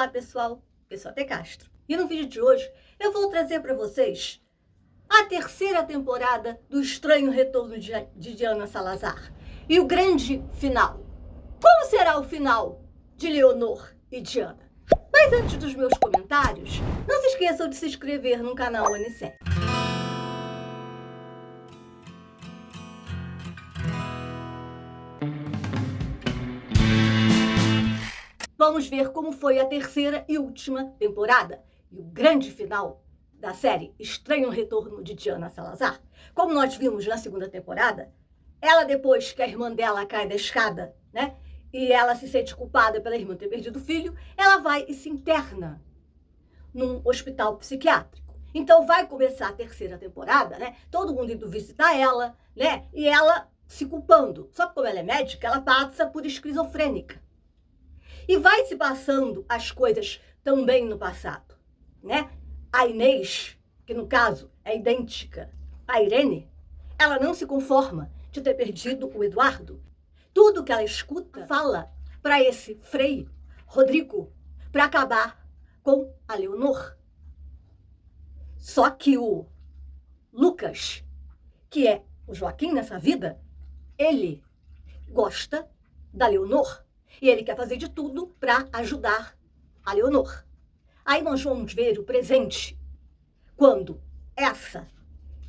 Olá pessoal, eu sou a Tê Castro e no vídeo de hoje eu vou trazer para vocês a terceira temporada do Estranho Retorno de Diana Salazar e o grande final. Como será o final de Leonor e Diana? Mas antes dos meus comentários, não se esqueçam de se inscrever no canal Anissérie. Vamos ver como foi a terceira e última temporada e o grande final da série Estranho Retorno de Diana Salazar. Como nós vimos na segunda temporada, ela, depois que a irmã dela cai da escada, né, e ela se sente culpada pela irmã ter perdido o filho, ela vai e se interna num hospital psiquiátrico. Então vai começar a terceira temporada, né, todo mundo indo visitar ela, né, e ela se culpando. Só que como ela é médica, ela passa por esquizofrênica. E vai se passando as coisas também no passado, né? A Inês, que no caso é idêntica à Irene, ela não se conforma de ter perdido o Eduardo. Tudo que ela escuta fala para esse Frei Rodrigo para acabar com a Leonor. Só que o Lucas, que é o Joaquim nessa vida, ele gosta da Leonor. E ele quer fazer de tudo para ajudar a Leonor. Aí nós vamos ver o presente, quando essa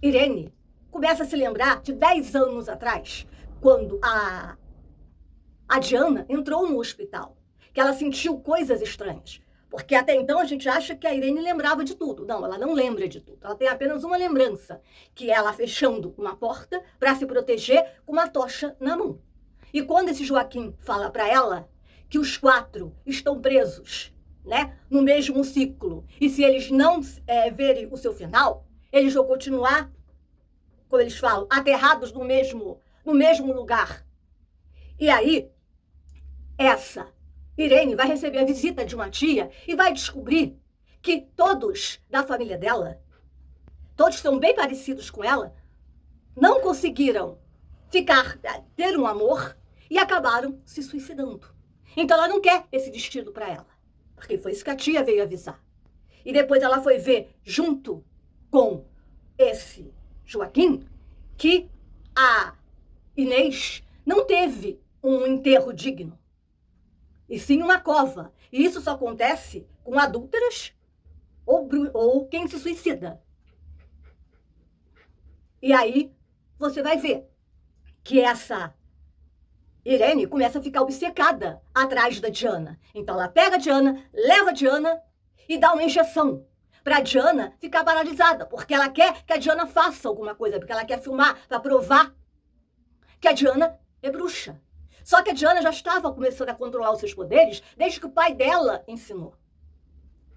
Irene começa a se lembrar de 10 anos atrás, quando a Diana entrou no hospital, que ela sentiu coisas estranhas. Porque até então a gente acha que a Irene lembrava de tudo. Não, ela não lembra de tudo. Ela tem apenas uma lembrança, que é ela fechando uma porta para se proteger com uma tocha na mão. E quando esse Joaquim fala para ela que os 4 estão presos, né, no mesmo ciclo, e se eles não verem o seu final, eles vão continuar, como eles falam, aterrados no mesmo lugar. E aí, essa Irene vai receber a visita de uma tia e vai descobrir que todos da família dela, todos são bem parecidos com ela, não conseguiram ter um amor e acabaram se suicidando. Então ela não quer esse destino para ela, porque foi isso que a tia veio avisar. E depois ela foi ver, junto com esse Joaquim, que a Inês não teve um enterro digno, e sim uma cova. E isso só acontece com adúlteras ou quem se suicida. E aí você vai ver que essa Irene começa a ficar obcecada atrás da Diana. Então ela pega a Diana, leva a Diana e dá uma injeção para a Diana ficar paralisada, porque ela quer que a Diana faça alguma coisa, porque ela quer filmar para provar que a Diana é bruxa. Só que a Diana já estava começando a controlar os seus poderes desde que o pai dela ensinou,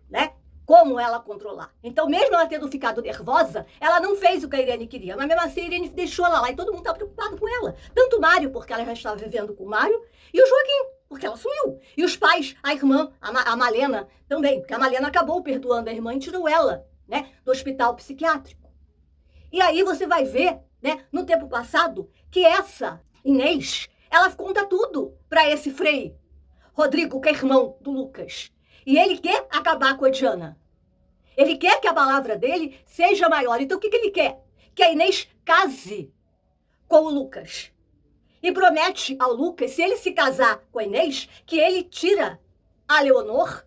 né? Como ela controlar. Então, mesmo ela tendo ficado nervosa, ela não fez o que a Irene queria. Mas mesmo assim, a Irene deixou ela lá e todo mundo está preocupado com ela. Tanto o Mário, porque ela já estava vivendo com o Mário, e o Joaquim, porque ela sumiu. E os pais, a irmã, a Malena também, porque a Malena acabou perdoando a irmã e tirou ela, né, do hospital psiquiátrico. E aí você vai ver, né, no tempo passado, que essa Inês, ela conta tudo para esse Frei Rodrigo, que é irmão do Lucas. E ele quer acabar com a Diana. Ele quer que a palavra dele seja maior. Então o que ele quer? Que a Inês case com o Lucas. E promete ao Lucas, se ele se casar com a Inês, que ele tira a Leonor,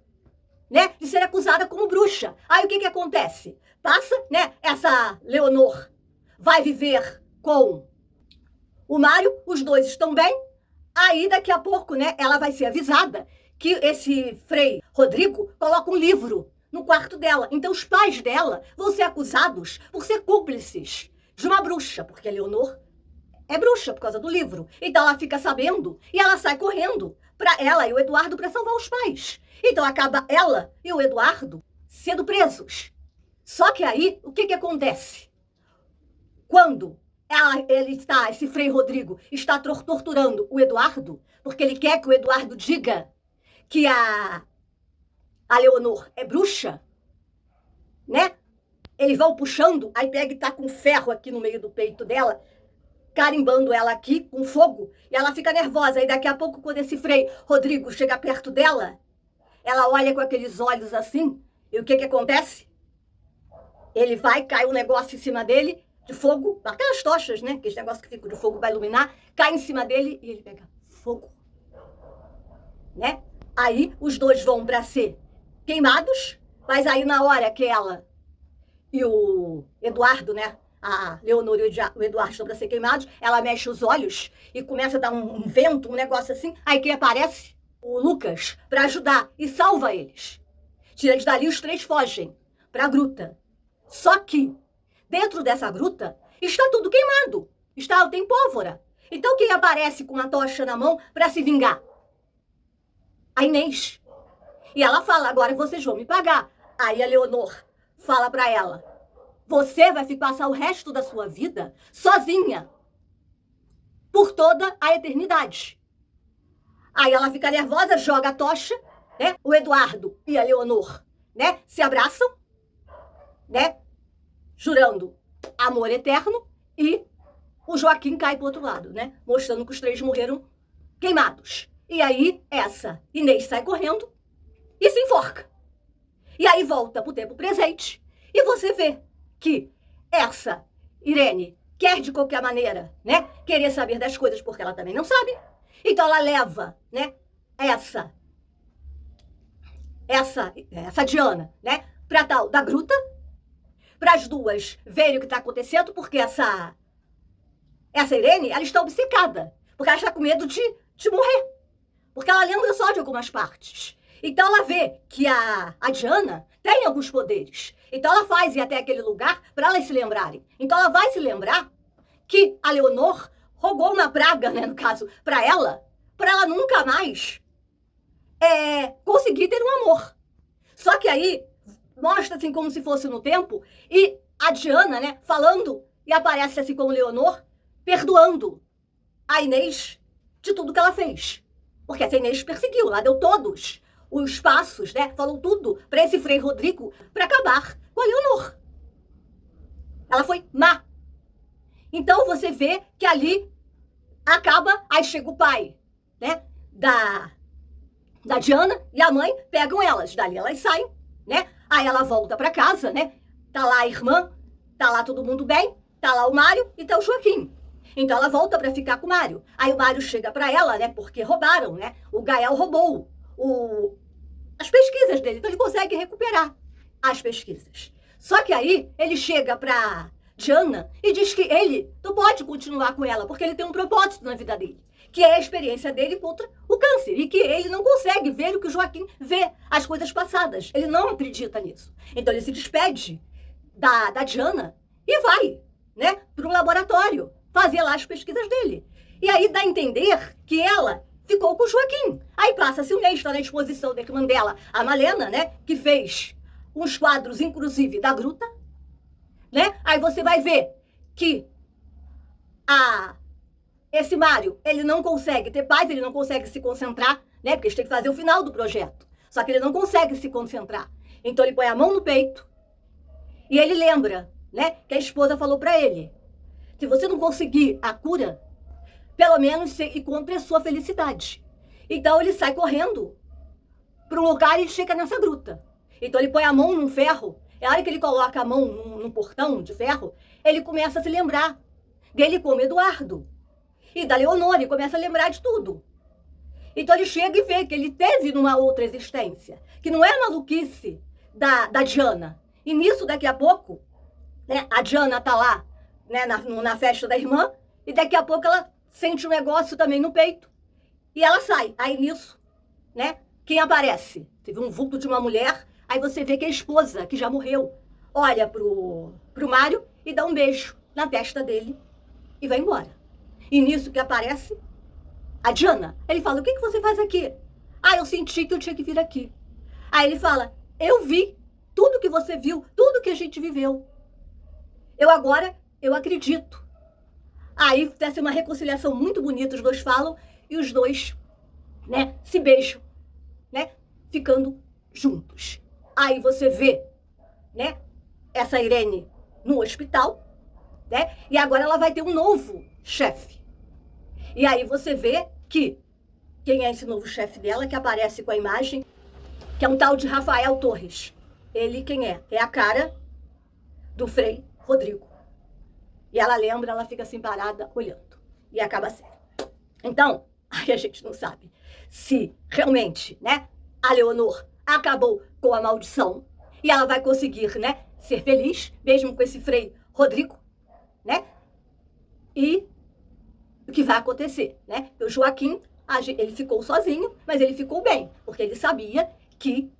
né, de ser acusada como bruxa. Aí o que acontece? Passa, né, essa Leonor vai viver com o Mário, os dois estão bem. Aí daqui a pouco, né, ela vai ser avisada que esse Frei Rodrigo coloca um livro no quarto dela. Então os pais dela vão ser acusados por ser cúmplices de uma bruxa, porque a Leonor é bruxa por causa do livro. Então ela fica sabendo e ela sai correndo para ela e o Eduardo para salvar os pais. Então acaba ela e o Eduardo sendo presos. Só que aí, o que acontece? Quando esse Frei Rodrigo está torturando o Eduardo, porque ele quer que o Eduardo diga que a Leonor é bruxa, né? Eles vão puxando, aí pega e tá com ferro aqui no meio do peito dela, carimbando ela aqui com fogo, e ela fica nervosa. E daqui a pouco, quando esse Frei Rodrigo chega perto dela, ela olha com aqueles olhos assim, e o que acontece? Ele vai, cai um negócio em cima dele, de fogo, aquelas tochas, né? Aqueles negócios que ficam de fogo para iluminar, cai em cima dele e ele pega fogo, né? Aí os dois vão para ser queimados, mas aí na hora que ela e o Eduardo, né? A Leonor e o Eduardo estão para ser queimados, ela mexe os olhos e começa a dar um vento, um negócio assim. Aí quem aparece? O Lucas, para ajudar e salva eles. Tira eles dali, os três fogem para a gruta. Só que dentro dessa gruta está tudo queimado, tem pólvora. Então quem aparece com uma tocha na mão para se vingar? A Inês. E ela fala, agora vocês vão me pagar. Aí a Leonor fala para ela, você vai passar o resto da sua vida sozinha, por toda a eternidade. Aí ela fica nervosa, joga a tocha, né? O Eduardo e a Leonor, né? Se abraçam, né? Jurando amor eterno, e o Joaquim cai pro outro lado, né? Mostrando que os três morreram queimados. E aí essa Inês sai correndo e se enforca. E aí volta pro tempo presente e você vê que essa Irene quer de qualquer maneira, né, querer saber das coisas porque ela também não sabe. Então ela leva, né, essa Diana, né, pra tal da gruta, para as duas verem o que está acontecendo, porque essa Irene, ela está obcecada, porque ela está com medo de morrer, porque ela lembra só de algumas partes. Então ela vê que a Diana tem alguns poderes. Então ela faz ir até aquele lugar para elas se lembrarem. Então ela vai se lembrar que a Leonor rogou uma praga, né, no caso, para ela nunca mais conseguir ter um amor. Só que aí mostra assim como se fosse no tempo, e a Diana, né, falando, e aparece assim como Leonor, perdoando a Inês de tudo que ela fez. Porque essa Inês perseguiu, ela deu todos os passos, né? Falou tudo para esse Frei Rodrigo para acabar com a Leonor. Ela foi má. Então você vê que ali acaba, aí chega o pai, né? Da Diana e a mãe pegam elas. Dali elas saem, né? Aí ela volta para casa, né? Tá lá a irmã, tá lá todo mundo bem, tá lá o Mário e tá o Joaquim. Então ela volta para ficar com o Mário. Aí o Mário chega para ela, né? Porque roubaram, né? O Gael roubou as pesquisas dele, então ele consegue recuperar as pesquisas. Só que aí ele chega pra Diana e diz que ele não pode continuar com ela, porque ele tem um propósito na vida dele, que é a experiência dele contra o câncer, e que ele não consegue ver o que o Joaquim vê, as coisas passadas. Ele não acredita nisso. Então ele se despede da Diana e vai, né, para um laboratório fazer lá as pesquisas dele. E aí dá a entender que ela ficou com o Joaquim. Aí passa-se um mês, está na exposição da irmã dela, a Malena, né? Que fez uns quadros, inclusive, da gruta, né? Aí você vai ver que esse Mário, ele não consegue ter paz, ele não consegue se concentrar, né? Porque eles têm que fazer o final do projeto. Só que ele não consegue se concentrar. Então ele põe a mão no peito e ele lembra, né? Que a esposa falou para ele, se você não conseguir a cura, pelo menos encontre a sua felicidade. Então ele sai correndo para um lugar e chega nessa gruta. Então ele põe a mão num ferro, e a hora que ele coloca a mão num portão de ferro, ele começa a se lembrar dele como Eduardo. E da Leonor, ele começa a lembrar de tudo. Então ele chega e vê que ele teve numa outra existência, que não é a maluquice da Diana. E nisso, daqui a pouco, né, a Diana tá lá, né, na festa da irmã, e daqui a pouco ela sente um negócio também no peito, e ela sai. Aí nisso, né, quem aparece? Teve um vulto de uma mulher, aí você vê que a esposa, que já morreu, olha pro Mário e dá um beijo na testa dele e vai embora. E nisso que aparece a Diana, ele fala, o que você faz aqui? Ah, eu senti que eu tinha que vir aqui. Aí ele fala, eu vi tudo que você viu, tudo que a gente viveu. Eu acredito. Aí tem uma reconciliação muito bonita, os dois falam e os dois, né, se beijam, né, ficando juntos. Aí você vê, né, essa Irene no hospital, né, e agora ela vai ter um novo chefe. E aí você vê que quem é esse novo chefe dela, que aparece com a imagem, que é um tal de Rafael Torres. Ele quem é? É a cara do Frei Rodrigo. E ela lembra, ela fica assim parada, olhando. E acaba a série. Então, aí a gente não sabe se realmente, né, a Leonor acabou com a maldição e ela vai conseguir, né, ser feliz, mesmo com esse Frei Rodrigo, né? E o que vai acontecer, né? O Joaquim, ele ficou sozinho, mas ele ficou bem, porque ele sabia que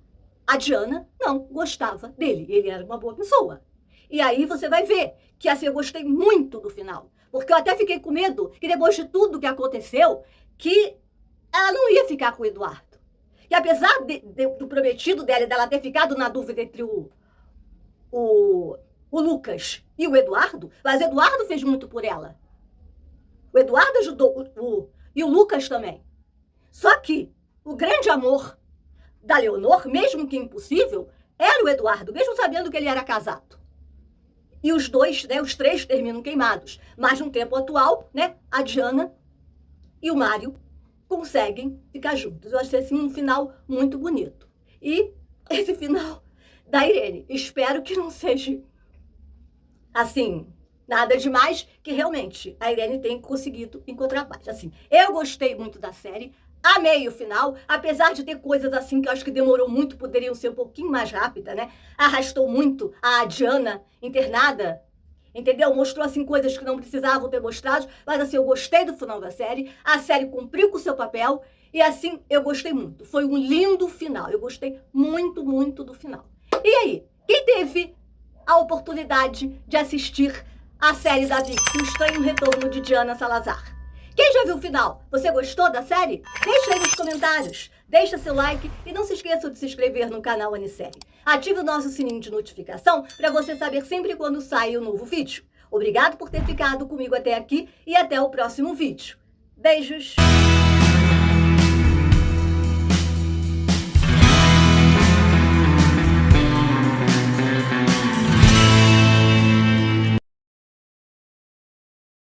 a Diana não gostava dele. Ele era uma boa pessoa. E aí você vai ver que assim, eu gostei muito do final. Porque eu até fiquei com medo que depois de tudo que aconteceu, que ela não ia ficar com o Eduardo. E apesar do prometido dela e dela ter ficado na dúvida entre o Lucas e o Eduardo, mas o Eduardo fez muito por ela. O Eduardo ajudou e o Lucas também. Só que o grande amor da Leonor, mesmo que impossível, era o Eduardo, mesmo sabendo que ele era casado. E os dois, né, os três terminam queimados. Mas no tempo atual, né, a Diana e o Mário conseguem ficar juntos. Eu achei assim um final muito bonito. E esse final da Irene, espero que não seja assim, nada demais, que realmente a Irene tem conseguido encontrar paz. Assim, eu gostei muito da série, amei o final, apesar de ter coisas assim que eu acho que demorou muito, poderiam ser um pouquinho mais rápida, né? Arrastou muito a Diana internada, entendeu? Mostrou assim coisas que não precisavam ter mostrado, mas assim, eu gostei do final da série, a série cumpriu com o seu papel e assim, eu gostei muito. Foi um lindo final, eu gostei muito, muito do final. E aí, quem teve a oportunidade de assistir a série da Vix, O Estranho Retorno de Diana Salazar? Quem já viu o final? Você gostou da série? Deixa aí nos comentários, deixa seu like e não se esqueça de se inscrever no canal Anisérie. Ative o nosso sininho de notificação para você saber sempre quando sai um novo vídeo. Obrigado por ter ficado comigo até aqui e até o próximo vídeo. Beijos!